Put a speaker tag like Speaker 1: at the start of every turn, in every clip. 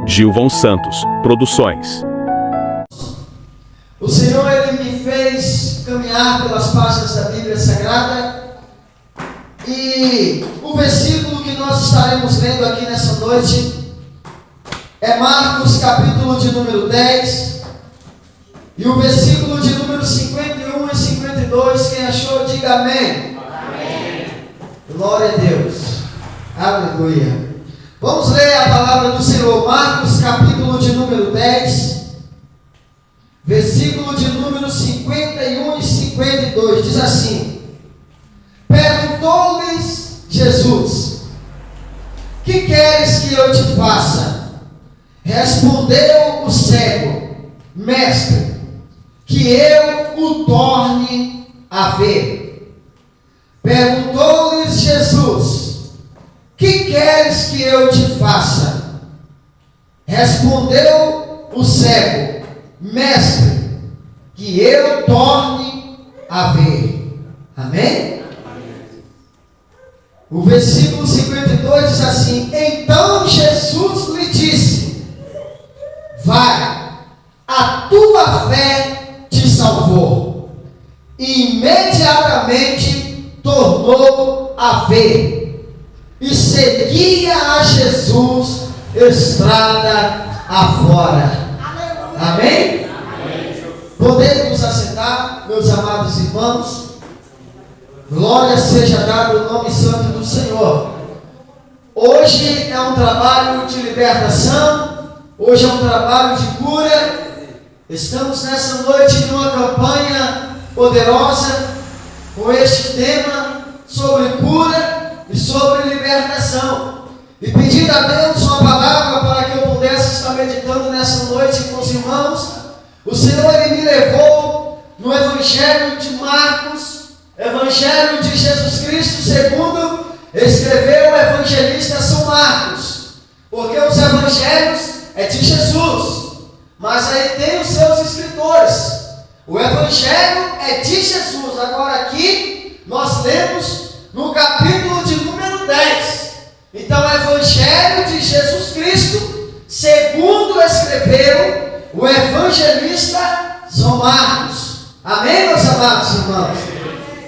Speaker 1: Gilvão Santos Produções.
Speaker 2: O Senhor, Ele me fez caminhar pelas páginas da Bíblia Sagrada, e o versículo que nós estaremos lendo aqui nessa noite é Marcos, capítulo de número 10, e o versículo de número 51 e 52. Quem achou, diga amém.
Speaker 3: Amém.
Speaker 2: Glória a Deus. Aleluia. Vamos ler a palavra do Senhor. Marcos, capítulo de número 10, versículo de número 51 e 52. Diz assim: Perguntou-lhes Jesus: Que queres que eu te faça? Respondeu o cego: Mestre, que eu o torne a ver. Perguntou-lhes Jesus: Que queres que eu te faça? Respondeu o cego: Mestre, que eu torne a ver. Amém? O versículo 52 diz assim: Então Jesus lhe disse: Vai, a tua fé te salvou. E imediatamente tornou a ver, e seguia a Jesus estrada afora. Amém? Amém. Podemos nos assentar, meus amados irmãos. Glória seja dada ao nome santo do Senhor. Hoje é um trabalho de libertação, hoje é um trabalho de cura. Estamos nessa noite numa campanha poderosa com este tema sobre cura e sobre libertação, e pedindo a Deus uma palavra para que eu pudesse estar meditando nessa noite com os irmãos. O Senhor, Ele me levou no Evangelho de Marcos, Evangelho de Jesus Cristo segundo escreveu o evangelista São Marcos, porque os evangelhos é de Jesus, mas aí tem os seus escritores. O evangelho é de Jesus. Agora aqui nós lemos no capítulo de número 10. Então, o Evangelho de Jesus Cristo, segundo escreveu o evangelista São Marcos. Amém, meus amados irmãos?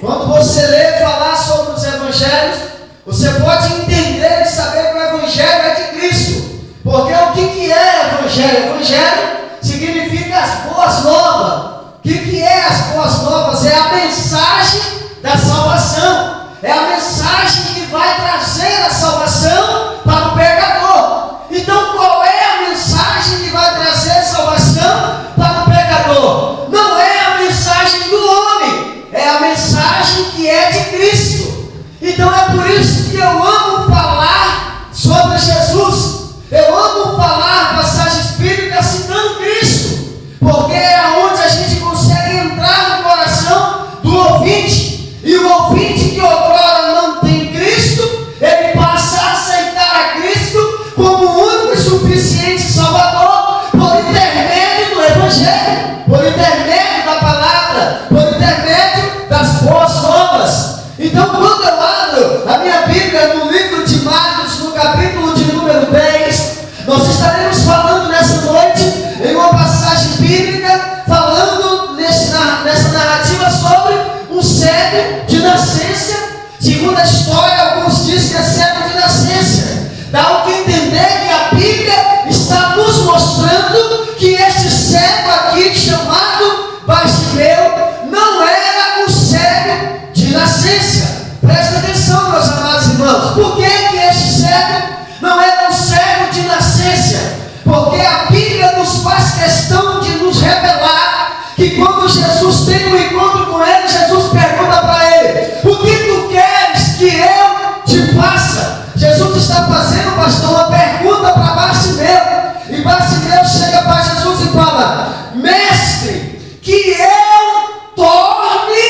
Speaker 2: Quando você lê falar sobre os evangelhos, você pode entender e saber que o Evangelho é de Cristo. Porque o que é Evangelho? Evangelho significa as boas novas. O que é as boas novas? É a mensagem da salvação. É a mensagem que vai trazer a salvação para o pecador. Então, qual é a mensagem que vai trazer salvação para o pecador? Não é a mensagem do homem, é a mensagem que é de Cristo. Então, é por isso que eu amo falar sobre Jesus. Eu amo falar passagens bíblicas citando Cristo, porque é onde a gente consegue entrar no coração do ouvinte. E o ouvinte que outrora não tem Cristo, ele passa a aceitar a Cristo como o único e suficiente Salvador, por intermédio do Evangelho, por intermédio da palavra, por intermédio das boas novas. Então, quando eu abro a minha Bíblia no livro de Marcos, no capítulo de número 10, nós estaremos falando nessa noite em uma passagem bíblica, falando nessa narrativa sobre um cego de nascença. Segundo a história, alguns dizem que é cego de nascença. Dá o que entender que a Bíblia está nos mostrando que este cego aqui, chamado Bartimeu, não era um cego de nascença. Presta atenção, meus amados irmãos. Por que este cego não era um cego de nascença? Porque a Bíblia nos faz questão de nos revelar que quando Jesus tem um encontro com ele, Jesus pergunta para ele: O que tu queres que eu te faça? Jesus está fazendo, pastor, uma pergunta para Bartimeu. E Bartimeu chega para Jesus e fala: Mestre, que eu torne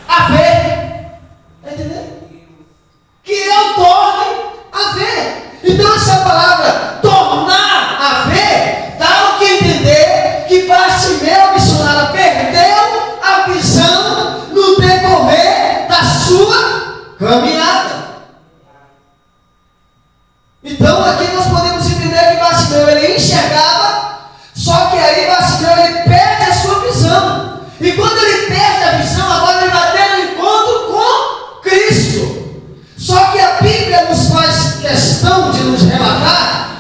Speaker 2: a ver. Está entendendo? Que eu torne a ver. Então essa palavra tornar a ver dá o que entender que Bartimeu, missionário, perdeu a visão no decorrer da sua caminhada. Então aqui nós podemos entender que Bartimeu relatar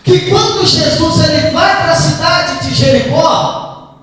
Speaker 2: que quando Jesus ele vai para a cidade de Jericó,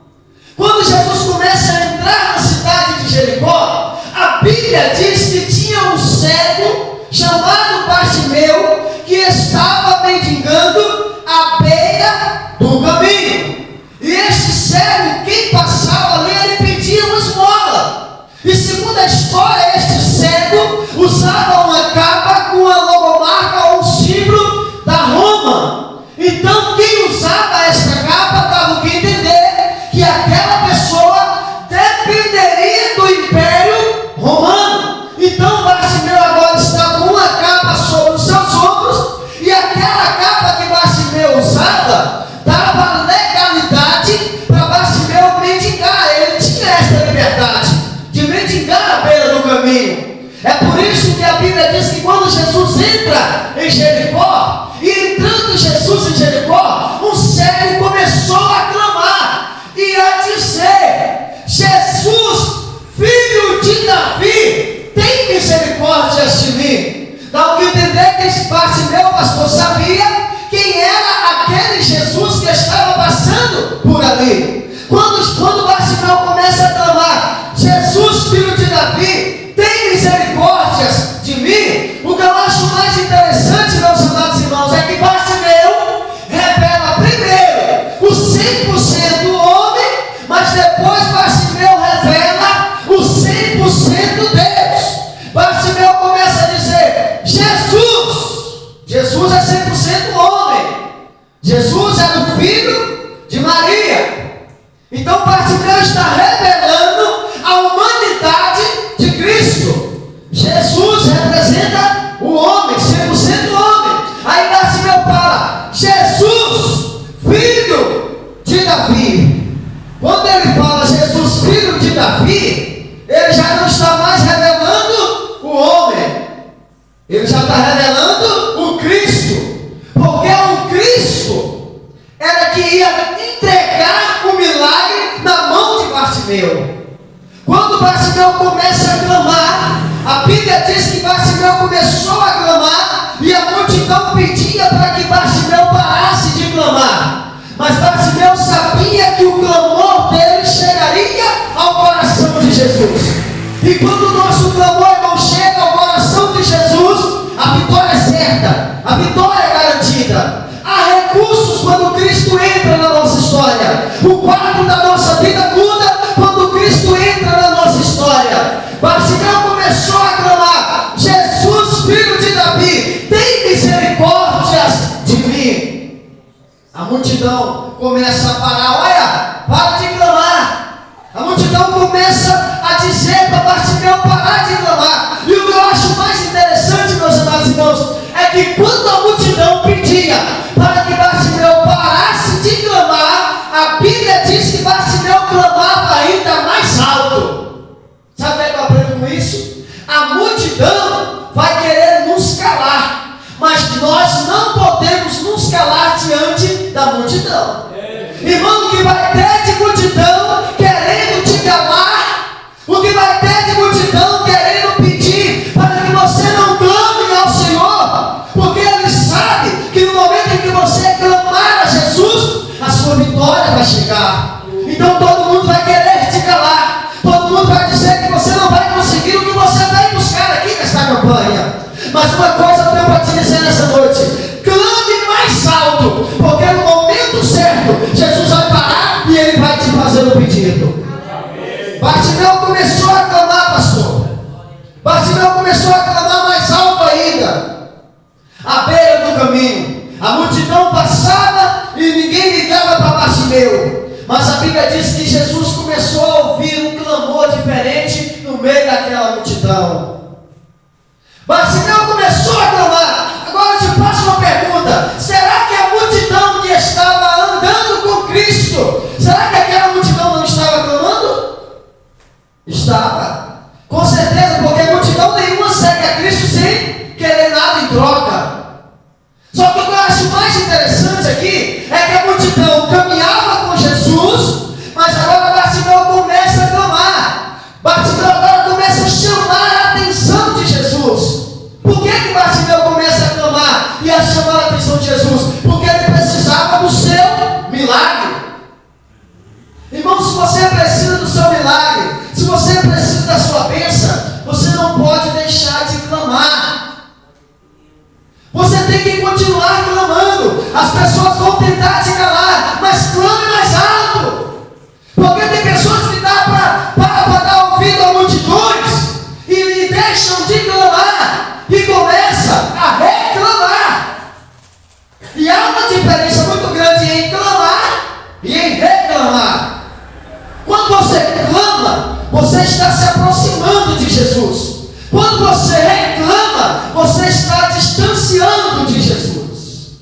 Speaker 2: quando Jesus começa a entrar na cidade de Jericó, a Bíblia diz que tinha um cego chamado Bartimeu que estava mendigando à beira do caminho. E este cego, quem passava ali, ele pedia uma esmola. E segundo a história, este cego usava uma capa com a logomarca ou um símbolo da Roma. Então quem usava esta capa dava o que entender que aquela pessoa dependeria do Império Romano. Então Bartimeu agora está com uma capa sobre os seus ombros, e aquela capa que Bartimeu usava dava legalidade para Bartimeu mendigar. Ele tinha esta liberdade de mendigar à beira do caminho. É por isso que a Bíblia diz que quando Jesus entra em Jericó, e entrando Jesus em Jericó, um cego começou a clamar e a dizer: Jesus, filho de Davi, tem misericórdia de mim. Dá o que entender que esse Bartimeu, pastor, sabia quem era aquele Jesus que estava passando por ali. Quando Bartimeu começa a clamar: Jesus, filho de Davi, tem misericórdias de mim, o que eu acho mais interessante, meus amados irmãos, é que Bartimeu revela primeiro o 100% homem, mas depois Bartimeu revela o 100% Deus. Bartimeu começa a dizer: Jesus é 100% homem, Jesus é o filho de Maria. Então Bartimeu está revelando a humanidade de Cristo. Jesus representa o homem, 100% homem. Aí Bartimeu fala: Jesus, filho de Davi. Quando ele fala Jesus, filho de Davi, ele já não está mais revelando o homem, ele já está revelando o Cristo, porque o Cristo era que ia entregar o milagre na mão de Bartimeu. Quando Bartimeu começa a clamar, a Bíblia diz que Bartimeu começou a clamar e a multidão pedia para que Bartimeu parasse de clamar. Mas Bartimeu sabia que o clamor dele chegaria ao coração de Jesus. E quando o nosso clamor, irmão, chega ao coração de Jesus, a vitória é certa, a vitória é garantida. Há recursos quando Cristo entra na nossa história. O quadro da nossa vida muda quando Cristo entra na nossa história. Bartimeu começou a clamar: Jesus, filho de Davi, tem misericórdias de mim. A multidão começa a parar: olha, para de clamar. A multidão começa a dizer para Bartimeu parar de clamar. E o que eu acho mais interessante, meus amados irmãos, é que quando a multidão pedia para que Bartimeu parasse de clamar, a Bíblia diz que Bartimeu clamava ainda mais alto. Sabe o que eu aprendo com isso? A multidão vai querer nos calar, mas nós não podemos nos calar diante da multidão. Irmão, o que vai ter de multidão querendo te calar, o que vai ter de multidão querendo pedir para que você não clame ao Senhor, porque Ele sabe que no momento em que você clamar a Jesus, a sua vitória vai chegar. Então todo mundo vai querer te calar, todo mundo vai dizer que você não vai conseguir o que você vai buscar aqui nesta campanha. Mas uma coisa eu tenho para te dizer nessa noite: clame mais alto, porque no momento certo Jesus vai parar e Ele vai te fazer o pedido. Bartimeu começou a clamar, pastor. Bartimeu começou a clamar mais alto ainda, à beira do caminho. A multidão passava e ninguém ligava para Bartimeu. Mas a Bíblia diz que Jesus começou a ouvir um clamor diferente no meio daquela multidão. Bartimeu começou a clamar. Agora eu te faço uma pergunta: será que a multidão que estava andando com Cristo, será que aquela multidão não estava clamando? Estava, com certeza, porque a multidão nenhuma segue a Cristo sem querer nada em troca. Só que o que eu acho mais interessante aqui é que a multidão caminhava com Jesus, mas agora Bartimeu começa a clamar. Bartimeu agora começa a chamar a atenção de Jesus. Por que Bartimeu começa a clamar e a chamar a atenção de Jesus? Porque ele precisava do seu milagre. Irmão, se você precisa do seu milagre, se você precisa da sua bênção, você não pode deixar de clamar. Você tem que continuar clamando. As pessoas vão tentar te calar, mas clame mais alto. Porque tem pessoas que dá para dar ouvido a multidões e deixam de clamar e começa a reclamar. E há uma diferença muito grande em clamar e em reclamar. Quando você clama, você está se aproximando de Jesus. Quando você reclama, você está distanciando de Jesus.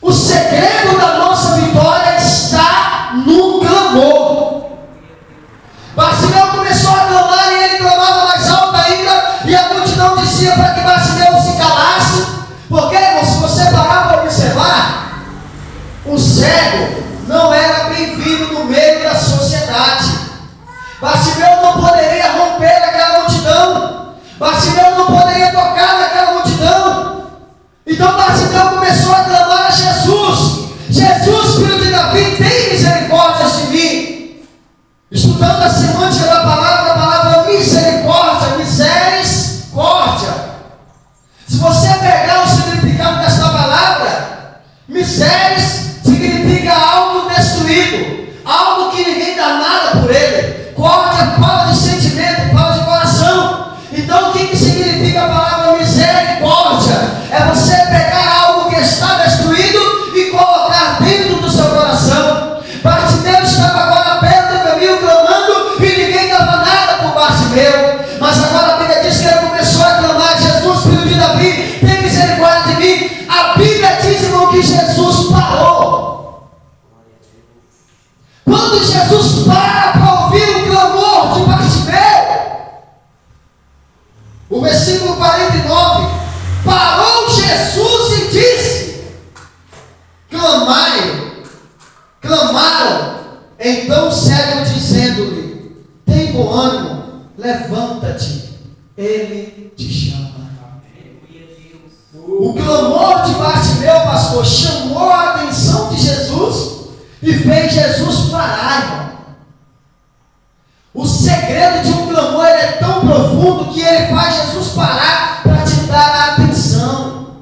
Speaker 2: O segredo da nossa vitória está no clamor. Bartimeu começou a clamar e ele clamava mais alto ainda, e a multidão dizia para que Bartimeu se calasse. Porque, se você parar para observar, o cego não era bem-vindo no meio da sociedade. Bartimeu não poderia romper aquela multidão. Bartimeu não poderia tocar naquela multidão. Então Bartimeu começou a clamar a Jesus: Jesus, filho de Davi, tem misericórdia de mim. Estudando a semântica da palavra, a palavra misericórdia, misericórdia. Se você pegar o significado desta palavra, miseres significa algo destruído, algo que ninguém dá nada por ele. Córdia fala de sentimento, fala de coração. Então o que significa a palavra misericórdia? É você pegar algo que está destruído e colocar dentro do seu coração. Bartimeu estava agora perto do caminho clamando e ninguém dava nada por Bartimeu. Mas agora a Bíblia diz que ele começou a clamar: Jesus, filho de Davi, tem misericórdia de mim. A Bíblia diz, irmão, que Jesus parou. Quando Jesus para ouvir o clamor de Bartimeu, o versículo 49, parou Jesus e disse: clamaram então o cego, dizendo-lhe: tem bom ânimo, levanta-te, ele te chama. O clamor de Bartimeu, pastor, chamou a atenção de Jesus e fez Jesus parar, irmão. O segredo de um clamor é tão profundo que ele faz Jesus parar para te dar a atenção.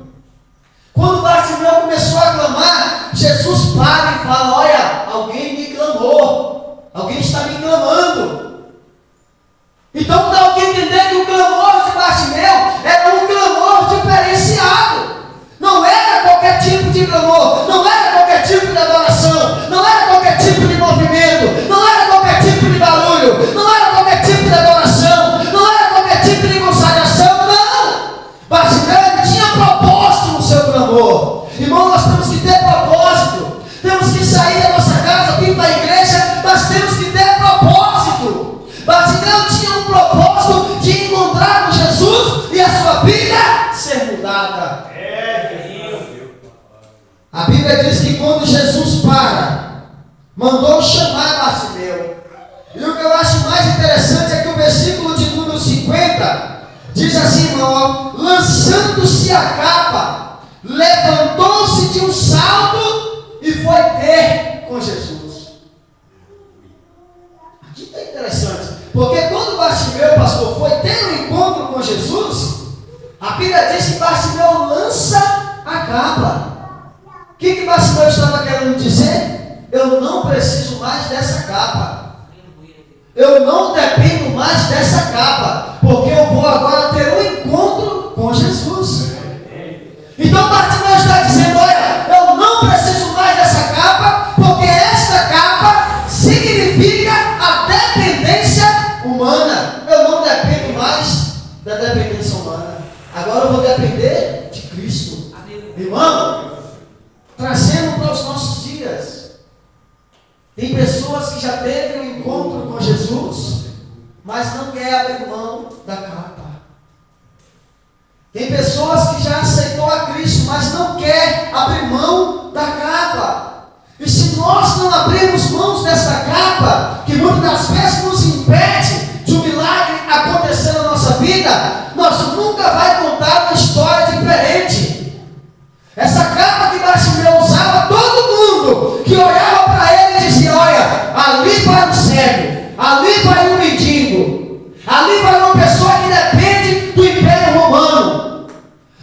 Speaker 2: Quando Bartimeu começou a clamar, Jesus para e fala: olha, alguém me clamou, alguém está me clamando. Então dá o que entender que o clamor de Bartimeu era um clamor diferenciado. Não era qualquer tipo de clamor, não era qualquer tipo de adoração, não era qualquer tipo de movimento, não era qualquer tipo de barulho, não era qualquer tipo de adoração, não era qualquer tipo de consagração, não. Bartimeu tinha propósito no seu clamor. Irmão, nós temos que ter propósito. Temos que sair da nossa casa, vir para a igreja, mas temos que ter propósito. Bartimeu tinha um propósito de encontrar com Jesus e a sua vida ser mudada. A Bíblia diz que quando Jesus mandou chamar Bartimeu. E o que eu acho mais interessante é que o versículo de número 50 diz assim, irmão: lançando-se a capa, levantou-se de um salto e foi ter com Jesus. Aqui está interessante, porque quando Bartimeu, pastor, foi ter um encontro com Jesus, a Bíblia diz que Bartimeu lança a capa. O que Bartimeu estava querendo dizer? Eu não preciso mais dessa capa. Eu não dependo mais dessa capa, porque eu vou agora ter um encontro com Jesus. Então Bartimeu está dizendo: olha, eu não preciso mais dessa capa, porque esta capa significa a dependência humana. Eu não dependo mais da dependência humana. Agora eu vou depender de Cristo. Irmão, trazendo para os nossos dias, tem pessoas que já teve um encontro com Jesus, mas não quer abrir mão da capa. Tem pessoas que já aceitou a Cristo, mas não quer abrir mão da capa. E se nós não abrirmos mãos dessa capa, que muitas das vezes nos impede de um milagre acontecer na nossa vida, nós nunca vai contar uma história diferente. Essa capa Ali vai uma pessoa que depende do Império Romano.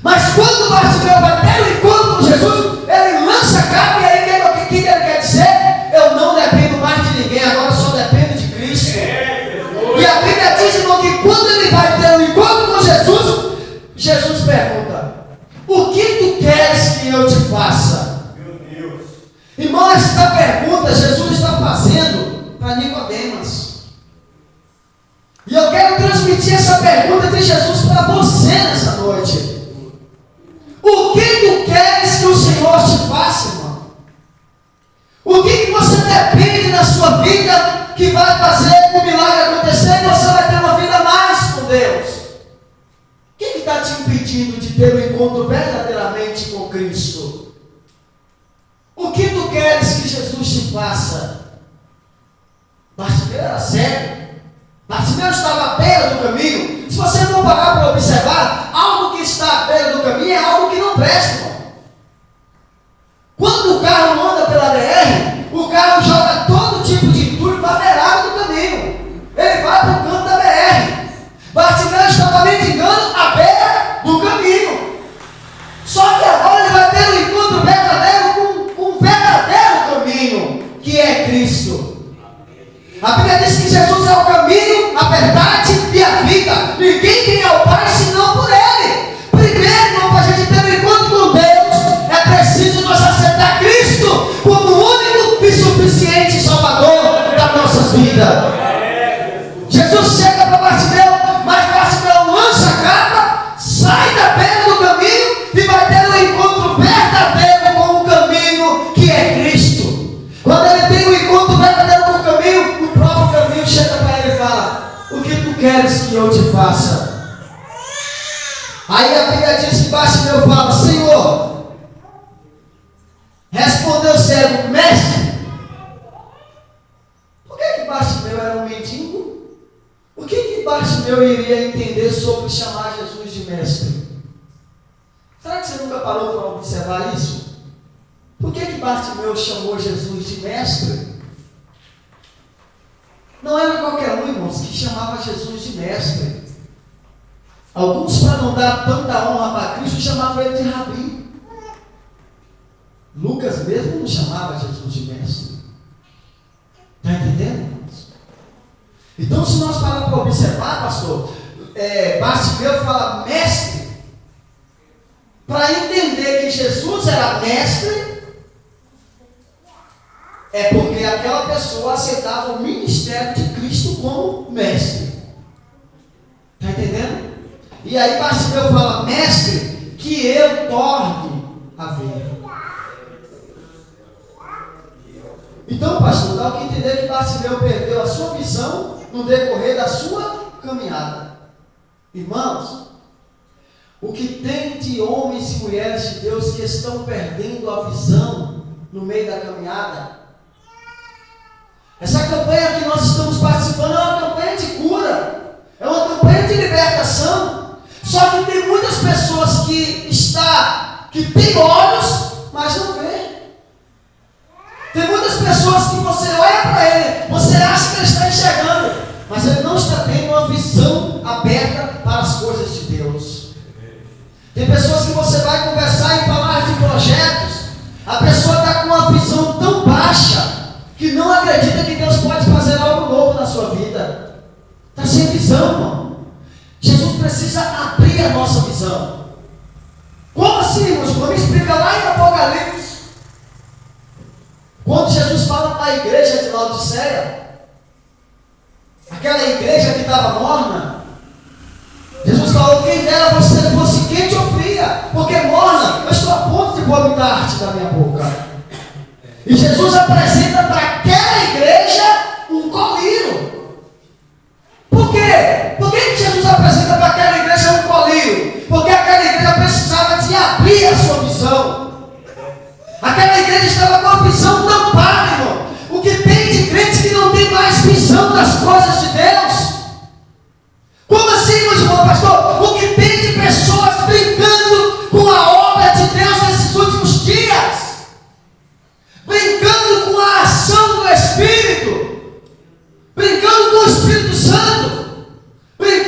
Speaker 2: Mas quando Bartimeu vai ter o encontro com Jesus, ele lança a capa e aí o que ele quer dizer? Eu não dependo mais de ninguém, agora só dependo de Cristo. E a Bíblia diz, irmão, que quando ele vai ter o encontro com Jesus, Jesus pergunta: o que tu queres que eu te faça? Meu Deus. Irmão, esta pergunta Jesus está fazendo para Nicodemas. E eu quero transmitir essa pergunta de Jesus para você nessa noite. O que tu queres que o Senhor te faça, irmão? O que você depende na sua vida que vai fazer o milagre acontecer e você vai ter uma vida mais com Deus? O que está te impedindo de ter um encontro verdadeiramente com Cristo? O que tu queres que Jesus te faça? Bartimeu era cego. Bartimeu estava à beira do caminho. Se você não parar para observar, algo que está à beira do caminho é algo que não presta, irmão. Quando o carro anda pela BR, o carro joga todo tipo de entulho para a beirada do caminho. Ele vai para o canto da BR. Bartimeu estava mendigando à beira do caminho. Só que agora ele vai ter um encontro verdadeiro com o verdadeiro caminho, que é Cristo. A Bíblia diz que Jesus é o caminho, a verdade e a vida. Ninguém vem ao Pai senão por Ele. Primeiro, irmão, para a gente ter um encontro com Deus, é preciso nós aceitar Cristo como o único e suficiente Salvador das nossas vidas. Jesus chega para Bartimeu, mas Bartimeu lança a capa, sai da beira do caminho e vai ter um encontro verdadeiro com o caminho que é Cristo. Quando ele tem um encontro verdadeiro com o caminho, o próprio caminho chega para ele e fala: o que tu queres que eu te faça? Aí a Bíblia diz que Bartimeu fala: Senhor, respondeu o cego: mestre. Por que Bartimeu era um mendigo? O que Bartimeu iria entender sobre chamar Jesus de mestre? Será que você nunca parou para observar isso? Por que Bartimeu chamou Jesus de mestre? Não era qualquer um, irmãos, que chamava Jesus de mestre. Alguns, para não dar tanta honra para Cristo, chamavam ele de rabi. Lucas mesmo não chamava Jesus de mestre. Está entendendo, irmãos? Então, se nós pararmos para observar, pastor, Bartimeu fala mestre, para entender que Jesus era mestre, é porque aquela pessoa aceitava o ministério de Cristo como mestre. Está entendendo? E aí Bartimeu fala: mestre, que eu torne a ver. Então, pastor, dá o que entender que Bartimeu perdeu a sua visão no decorrer da sua caminhada. Irmãos, o que tem de homens e mulheres de Deus que estão perdendo a visão no meio da caminhada? Essa campanha que nós estamos participando é uma campanha de cura, é uma campanha de libertação. Só que tem muitas pessoas que têm olhos, mas não vê. Tem muitas pessoas que você olha para ele, você acha que ele está enxergando, mas ele não está tendo uma visão aberta para as coisas de Deus. Tem pessoas que você vai conversar e falar de projetos, a pessoa está com uma visão tão baixa que não acredita que Deus pode fazer algo novo na sua vida. Está sem visão, irmão. Jesus precisa abrir a nossa visão. Como assim, irmãos? Vamos explicar lá em Apocalipse. Quando Jesus fala para a igreja de Laodiceia, aquela igreja que estava morna, Jesus falou: quem dera você fosse quente ou fria, porque morna, eu estou a ponto de vomitar-te da minha boca. E Jesus apresenta para aquela igreja um colírio. Por quê? Por que Jesus apresenta para aquela igreja um colírio? Porque aquela igreja precisava de abrir a sua visão. Aquela igreja estava com a visão tampada, irmão. O que tem de crentes que não tem mais visão das coisas de Deus? Como assim, meu irmão, pastor? O que tem de pessoas brincando com a obra de Deus nesses últimos dias? Brincando com a ação do Espírito, brincando com o Espírito Santo, brincando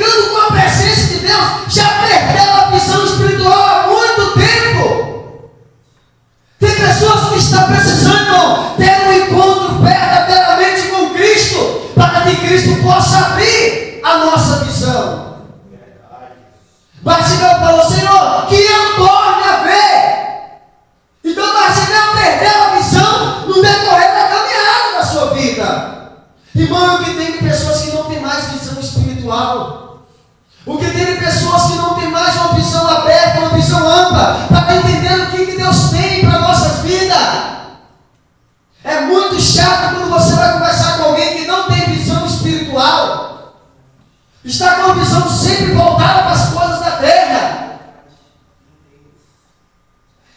Speaker 2: precisando, irmão, ter um encontro verdadeiramente com Cristo, para que Cristo possa abrir a nossa visão. Bartimeu falou: Senhor, que eu torne a ver. Então Bartimeu perdeu a visão no decorrer da caminhada da sua vida. Irmão, o que tem de pessoas que não têm mais visão espiritual, o que tem de pessoas que não têm mais uma visão aberta, uma visão ampla, para entender o que Deus tem para nossas vidas. É muito chato quando você vai conversar com alguém que não tem visão espiritual, está com a visão sempre voltada para as coisas da terra.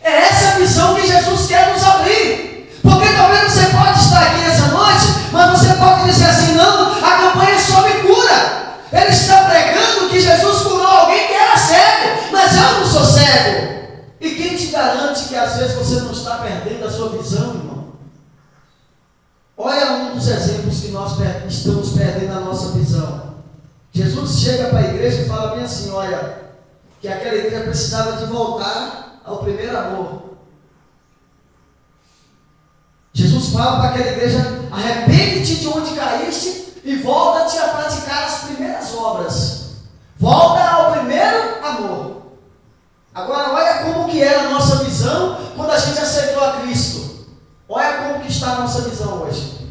Speaker 2: É essa visão que Jesus quer nos abrir. Porque talvez você pode estar aqui nessa noite, mas você pode dizer assim: não, a campanha é sobre cura. Ele está pregando que Jesus curou alguém que era cego, mas eu não sou cego. E quem te garante que às vezes você não está perdendo a sua visão, irmão? Olha um dos exemplos que nós estamos perdendo a nossa visão. Jesus chega para a igreja e fala bem assim: olha, que aquela igreja precisava de voltar ao primeiro amor. Jesus fala para aquela igreja: arrepende-te de onde caíste e volta-te a praticar as primeiras obras. Volta ao primeiro amor. Agora olha como que era a nossa visão quando a gente aceitou a Cristo. Olha como que está a nossa visão hoje.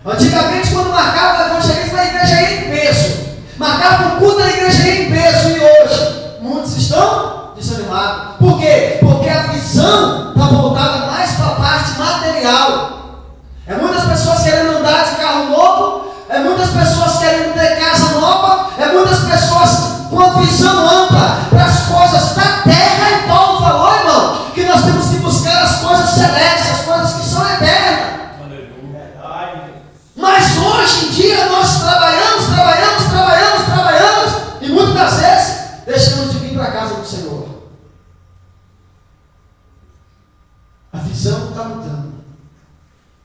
Speaker 2: Antigamente, quando marcava o evangelismo, a igreja ia em peso. Marcava o culto da igreja ia em peso. E hoje, muitos estão desanimados. Por quê? Porque a visão está voltada mais para a parte material. É muitas pessoas querendo andar de carro novo. É muitas pessoas querendo ter casa nova. É muitas pessoas com a visão ampla para as coisas da terra. E Paulo falou, irmão, que nós temos que buscar as coisas celestes, as coisas que são eternas. Mas hoje em dia nós trabalhamos, e muitas das vezes deixamos de vir para a casa do Senhor. A visão está mudando.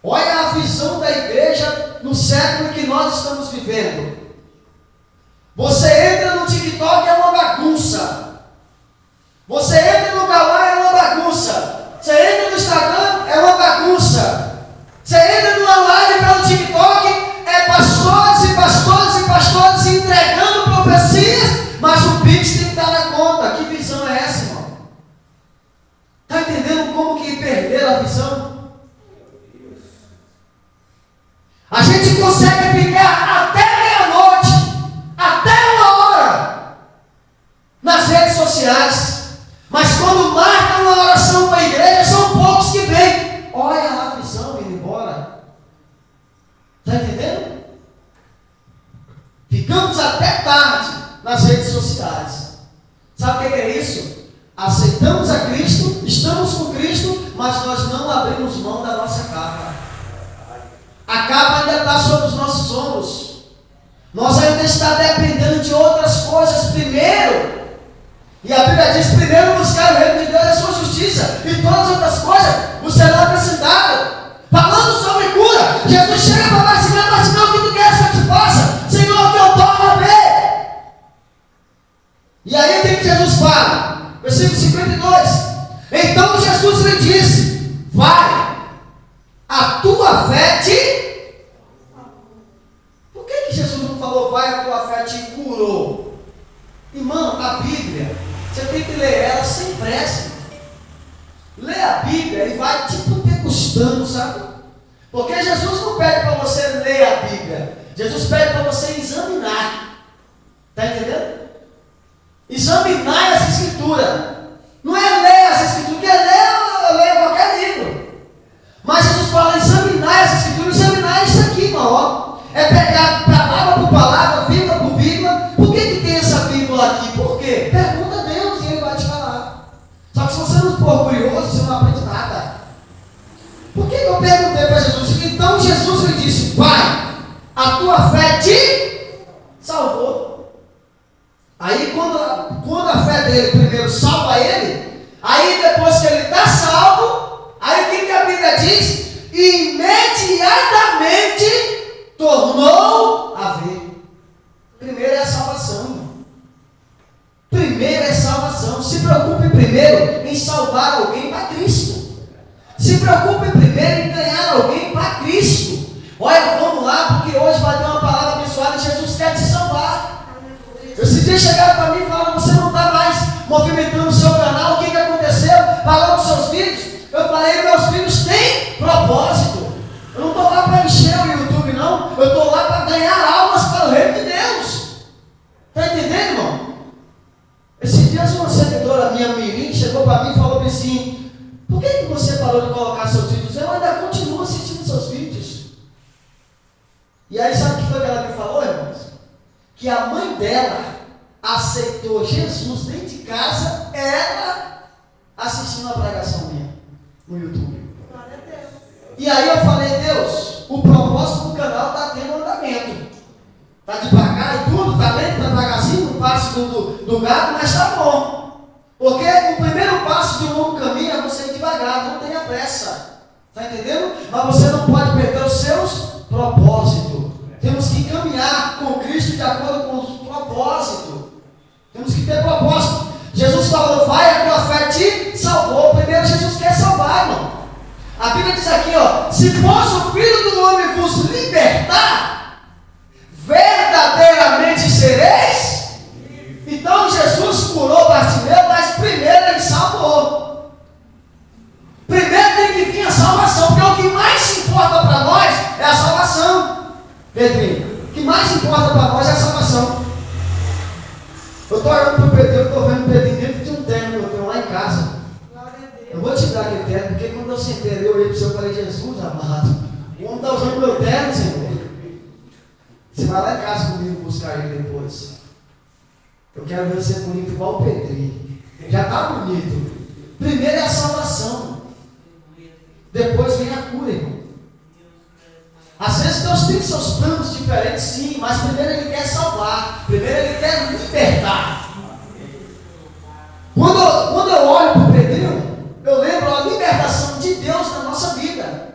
Speaker 2: Olha a visão da igreja no século que nós estamos vivendo. Você entra no TikTok, é uma bagunça. Você entra no Galã, é uma bagunça. Você entra no Instagram, é uma bagunça. Você entra numa live pelo TikTok, é pastores e pastores e pastores entregando profecias, mas o Pix tem que estar na conta. Que visão é essa, irmão? Está entendendo como que perderam a visão? A gente consegue ficar até meia-noite, até 1 hora, nas redes sociais, mas quando marcam uma oração para a igreja, são poucos que vêm. Olha a visão indo embora. Está entendendo? Ficamos até tarde nas redes sociais. Sabe o que é isso? Aceitamos a Cristo, estamos com Cristo, mas nós não abrimos mão da nossa capa. A capa ainda está sobre os nossos ombros. Nós ainda estamos dependendo de outras coisas primeiro. E a Bíblia diz: primeiro buscar o reino de Deus e a sua justiça, e todas as outras coisas vos serão acrescentadas. Falando sobre cura, Jesus chega para Bartimeu: Bartimeu, o que tu queres que eu te faça? Senhor, que eu torne a ver. E aí o que Jesus fala? Versículo 52. Então Jesus lhe disse: vai, a tua fé te... Por que Jesus não falou: vai, a tua fé te curou? Irmão, a Bíblia, você tem que ler ela sem pressa. Lê a Bíblia e vai tipo degustando, sabe? Porque Jesus não pede para você ler a Bíblia. Jesus pede para você examinar. Está entendendo? Examinar essa escritura. Não é ler essa escritura, porque eu leio qualquer livro. Mas Jesus fala: examinar essa escritura. Examinar isso aqui, irmão, ó. É pegar palavra por palavra, vírgula por vírgula. Por que tem essa vírgula aqui? Por quê? Pergunta a Deus e Ele vai te falar. Só que se você não for curioso, você não aprende nada. Por que eu perguntei para Jesus? Então Jesus lhe disse: vai, a tua fé te salvou. Aí quando a fé dele primeiro salva ele, aí depois que ele está salvo, aí o que a Bíblia diz? Imediatamente tornou a ver. Primeiro é a salvação, irmão. Primeiro é salvação. Se preocupe primeiro em salvar alguém para Cristo. Se preocupe primeiro em ganhar alguém para Cristo. Olha, vamos lá, porque hoje vai ter uma palavra abençoada e Jesus quer te salvar. Esse dia chegaram para mim e falaram: você não está mais movimentando o seu canal, o que aconteceu? Falando dos seus vídeos. Eu falei: meus vídeos têm propósito. Eu não estou lá para encher o YouTube, não. Eu estou lá para ganhar almas para o reino de Deus. Está entendendo, irmão? Esses dias uma seguidora minha, Mirim, chegou para mim e falou assim: por que você parou de colocar seus vídeos? Eu ainda continuo assistindo seus vídeos. E aí sabe o que foi que ela me falou, irmãos? Que a mãe dela aceitou Jesus dentro de casa, ela assistindo a pregação minha no YouTube. E aí eu falei: Deus, o propósito do canal está tendo andamento. Está devagar e tudo, está lento, está devagarzinho, no passo do gato, mas está bom. Porque o primeiro passo de um longo caminho é você ir devagar, não tenha pressa. Está entendendo? Mas você não pode perder os seus propósitos. Temos que caminhar com Cristo de acordo com os propósitos. Temos que ter propósito. Jesus falou: vai, a tua fé te salvou. Primeiro Jesus quer salvar, irmão. A Bíblia diz aqui, ó: se pois o Filho do Homem vos libertar, verdadeiramente sereis. Então Jesus curou Bartimeu, mas primeiro ele salvou. Primeiro tem que vir a salvação, porque o que mais importa para nós é a salvação. Pedrinho, o que mais importa para nós é a salvação. Eu estou olhando para o Pedrinho, eu estou vendo o Pedrinho dentro de um terno que eu tenho lá em casa. Eu vou te dar aquele terno, porque quando eu sentei ali, eu olhei para o Senhor e falei: Jesus amado, o homem está usando meu terno, Senhor. Você vai lá em casa comigo buscar ele depois. Eu quero ver você bonito igual o Pedrinho. Já está bonito. Primeiro é a salvação. Depois vem a cura, irmão. Às vezes Deus tem seus planos diferentes, sim, mas primeiro Ele quer salvar. Primeiro Ele quer libertar. Quando eu olho para o Pedrinho, eu lembro a libertação de Deus na nossa vida.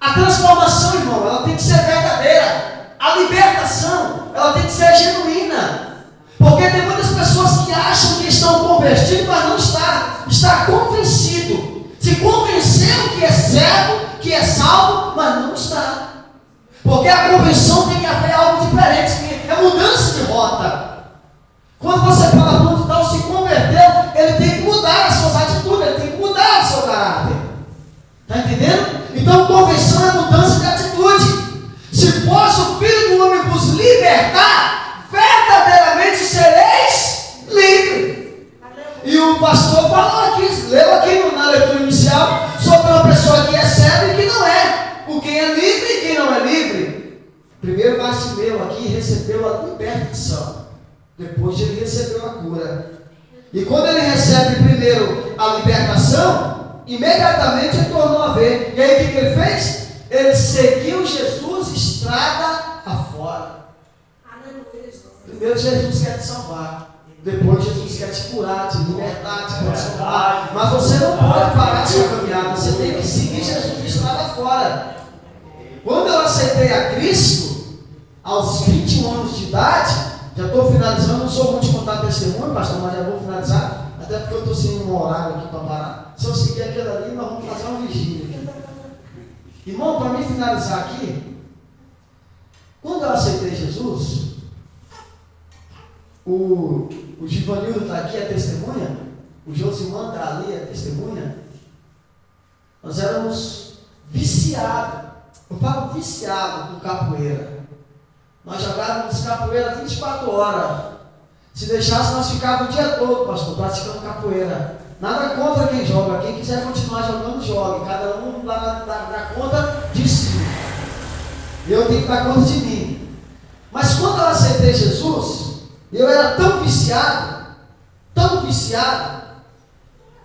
Speaker 2: A transformação, irmão, ela tem que ser verdadeira. A libertação, ela tem que ser genuína. Porque tem muitas pessoas que acham que estão convertidos, mas não está convencido. Se convenceu que é servo, que é salvo, mas não está. Porque a convenção tem que haver algo diferente, que é mudança de rota. Quando você fala muito, então se converteu, ele tem que mudar as suas atitudes, ele tem que mudar o seu caráter. Está entendendo? Então convenção é mudança de atitude. Se possa o Filho do Homem vos libertar, verdadeiramente sereis livres. E o pastor falou aqui, leu aqui na leitura inicial, sobre uma pessoa que é serva e que não é. O quem é livre e quem não é livre. Primeiro Bartimeu aqui recebeu a libertação. Depois ele recebeu a cura. E quando ele recebe primeiro a libertação, imediatamente ele tornou a ver. E aí o que ele fez? Ele seguiu Jesus estrada afora. Primeiro Jesus quer te salvar. Depois Jesus quer te curar, te libertar, te transformar. Mas você não pode parar a sua caminhada. Você tem que seguir Jesus de estrada fora. Quando eu aceitei a Cristo, aos 21 anos de idade, já estou finalizando, não sou muito de contar testemunho, pastor, mas já vou finalizar, até porque eu estou sem um horário aqui para parar. Se eu seguir aquilo ali, nós vamos fazer uma vigília. Irmão, para mim finalizar aqui, quando eu aceitei Jesus, o Givanildo está aqui, é testemunha, o Josimã está ali, é testemunha. Nós éramos viciados, eu falo viciado com capoeira. Nós jogávamos capoeira 24 horas. Se deixasse, nós ficávamos o dia todo, pastor, praticando capoeira. Nada contra quem joga. Quem quiser continuar jogando, jogue. Cada um dá conta de si. Eu tenho que dar conta de mim. Mas quando eu aceitei Jesus, eu era tão viciado,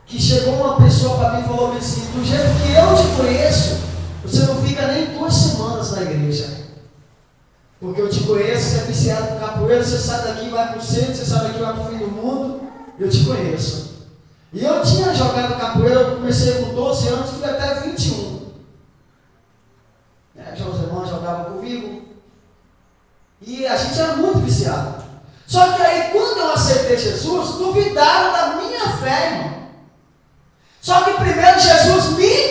Speaker 2: que chegou uma pessoa para mim e falou assim: do jeito que eu te conheço, você não fica nem 2 semanas na igreja. Porque eu te conheço, você é viciado com capoeira, você sai daqui e vai para o centro, você sai daqui e vai para o fim do mundo, eu te conheço. E eu tinha jogado capoeira, eu comecei com 12 anos, fui até 21. Os irmãos jogavam comigo. E a gente era muito viciado. Só que aí, quando eu aceitei Jesus, duvidaram da minha fé, irmão. Só que primeiro Jesus me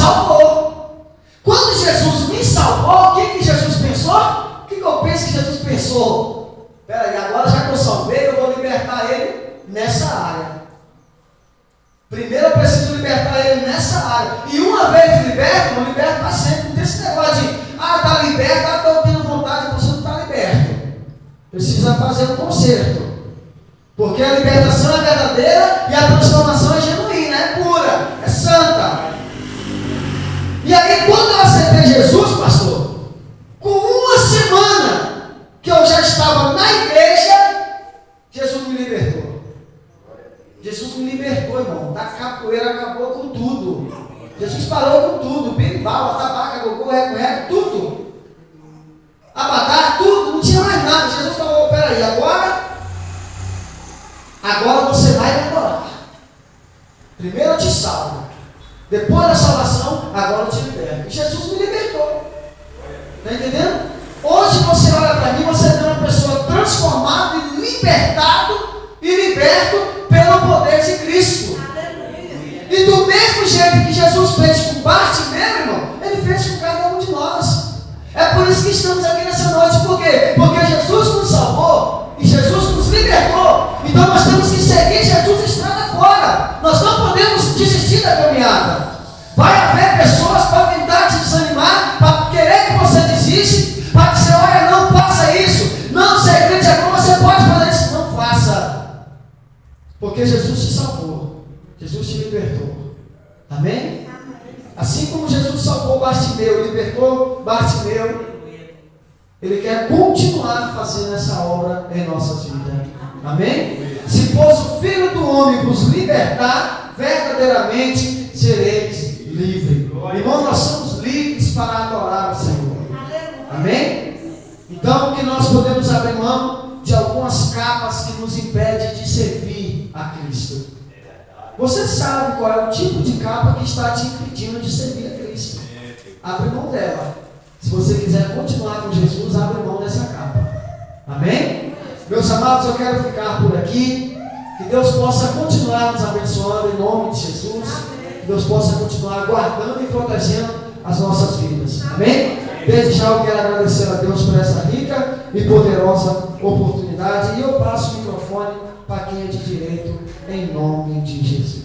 Speaker 2: salvou. Quando Jesus me salvou, o que Jesus pensou? O que eu penso que Jesus pensou? Peraí, agora já que eu salvei, eu vou libertar ele nessa área. Primeiro eu preciso libertar ele nessa área. E uma vez liberto, eu liberto para sempre. Não tem esse negócio de, está liberto, estou tendo vontade, você não está liberto. Precisa fazer um conserto. Porque a libertação é verdadeira e a transformação é genuína, é pura, é santa. E aí, quando eu aceitei Jesus, pastor, com uma semana que eu já estava na igreja, Jesus me libertou. Jesus me libertou, irmão. Da capoeira acabou com tudo. Jesus parou com tudo. Berimbau, atabaca, gogô, reco, tudo. Abadá, tudo. Não tinha mais nada. Jesus falou, peraí, agora você vai me adorar. Primeiro eu te salvo. Depois da salvação, agora eu te liberto. E Jesus me libertou. Está entendendo? Hoje você olha para mim, você é uma pessoa transformada e libertado e liberto pelo poder de Cristo. E do mesmo jeito que Jesus fez com Bartimeu, irmão, ele fez com cada um de nós. É por isso que estamos aqui nessa noite. Por quê? Porque Jesus nos salvou e Jesus nos libertou. Então nós temos que seguir Jesus estrada fora. Nós não podemos desistir da caminhada. Vai haver pessoas para tentar te desanimar, para querer que você desiste, para dizer, olha, não faça isso. Não, se a igreja é bom, você pode fazer isso. Não faça. Porque Jesus te salvou. Jesus te libertou. Amém? Assim como Jesus salvou Bartimeu, libertou Bartimeu, Ele quer continuar fazendo essa obra em nossas vidas. Amém? Se pois o Filho do Homem vos libertar, verdadeiramente sereis livres. Irmão, nós somos livres para adorar o Senhor. Amém? Então, que nós podemos abrir mão de algumas capas que nos impedem de servir a Cristo. Você sabe qual é o tipo de capa que está te impedindo de servir a Cristo. Abre mão dela. Se você quiser continuar com Jesus, abre mão dessa capa. Amém? Meus amados, eu quero ficar por aqui. Que Deus possa continuar nos abençoando em nome de Jesus. Que Deus possa continuar guardando e protegendo as nossas vidas. Amém? Desde já eu quero agradecer a Deus por essa rica e poderosa oportunidade. E eu passo o microfone para quem é de direito, em nome de Jesus.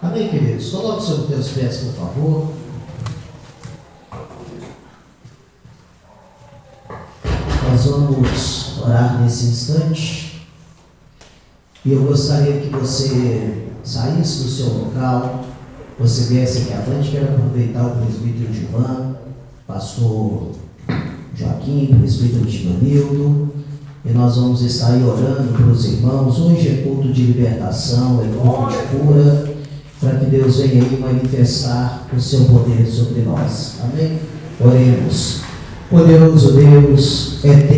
Speaker 3: Amém, queridos? Coloque sobre teus pés, por favor. Nós vamos orar nesse instante. E eu gostaria que você saísse do seu local, você viesse aqui à frente. Quero aproveitar o presbítero Gilvan, pastor Joaquim, presbítero Givanildo, e nós vamos estar aí orando para os irmãos. Hoje é culto de libertação, é culto de cura, para que Deus venha aí manifestar o seu poder sobre nós. Amém? Oremos. Poderoso Deus, eterno.